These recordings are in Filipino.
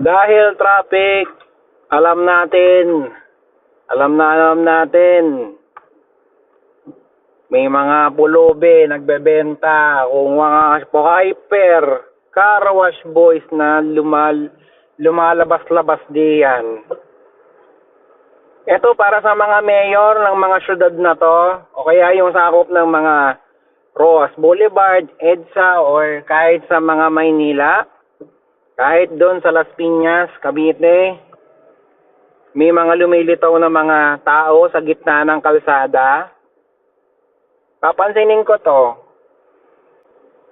Dahil traffic, alam natin, may mga pulubi nagbebenta kung mga hyper car wash boys na lumalabas-labas diyan. Ito para sa mga mayor ng mga syudad na to, o kaya yung sakop ng mga Roas Boulevard, EDSA, or kahit sa mga Maynila, kahit doon sa Las Piñas, Cavite, may mga lumilitaw na mga tao sa gitna ng kalsada. Papansinin ko to,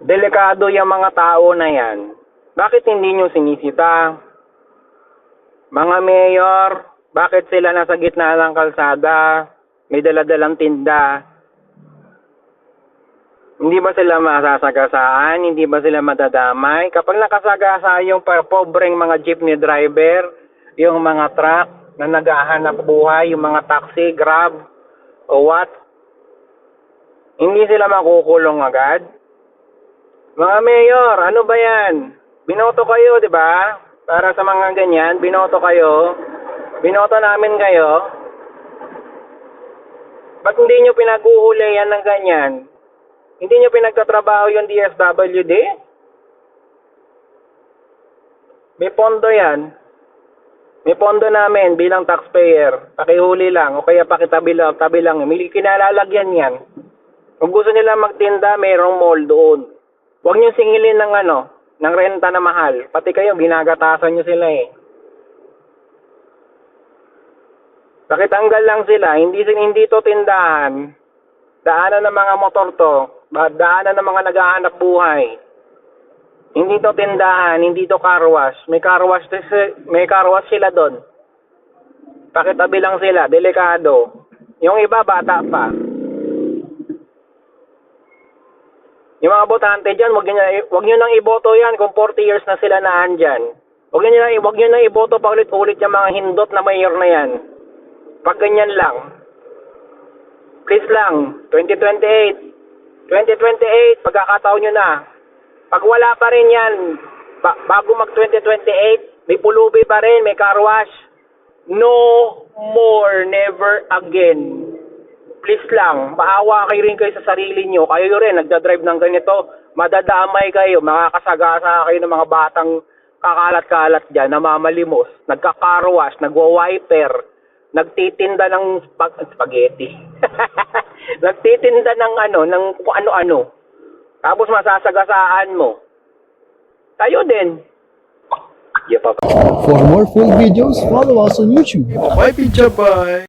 delikado yung mga tao na yan. Bakit hindi nyo sinisita? Mga mayor, bakit sila nasa gitna ng kalsada? May daladalang tinda. Hindi ba sila masasagasaan? Hindi ba sila madadamay? Kapag nakasagasa yung pobreng mga jeepney driver, yung mga truck na naghahanap buhay, yung mga taxi, grab, o what? Hindi sila makukulong agad? Mga mayor, ano ba yan? Binoto kayo, di ba? Para sa mga ganyan, binoto kayo. Binoto namin kayo. Ba't hindi nyo pinag-uhuli yan ng ganyan? Hindi nyo pinagtatrabaho yung DSWD? May pondo yan. May pondo namin bilang taxpayer. Pakihuli lang o kaya pakitabi lang. May kinalalagyan yan. Kung gusto nila magtinda, mayroong mall doon. Huwag nyo singilin ng renta na mahal. Pati kayo, ginagatasan nyo sila eh. Pakitanggal lang sila. Hindi to tindahan. Daanan ng mga motor to. Daanan ng mga naghahanap buhay. Hindi to tindahan, hindi to car wash. May car wash sila doon. Pakitabi lang sila, delikado. Yung iba bata pa. Yung mga botante dyan, wag nyo nang iboto yan kung 40 years na sila naandyan. Wag nyo nang iboto pa ulit-ulit yung mga hindot na mayor na yan. Pag ganyan lang. Please lang, 2028, pagkakataon nyo na. Pag wala pa rin yan, bago mag 2028, may pulubi pa rin, may car wash. No more, never again. Please lang, maawa kayo rin kayo sa sarili nyo. Kayo rin, nagdadrive ng ganito, madadamay kayo, makakasagasa kayo ng mga batang kakalat-kalat dyan, namamalimos, nagka-car wash, nagwa-wiper, nagtitinda ng spaghetti. Nagtitinda ng ng kung ano-ano. Tapos masasagasaan mo. Tayo din. For more full videos, follow us on YouTube. Bye, Picha, bye!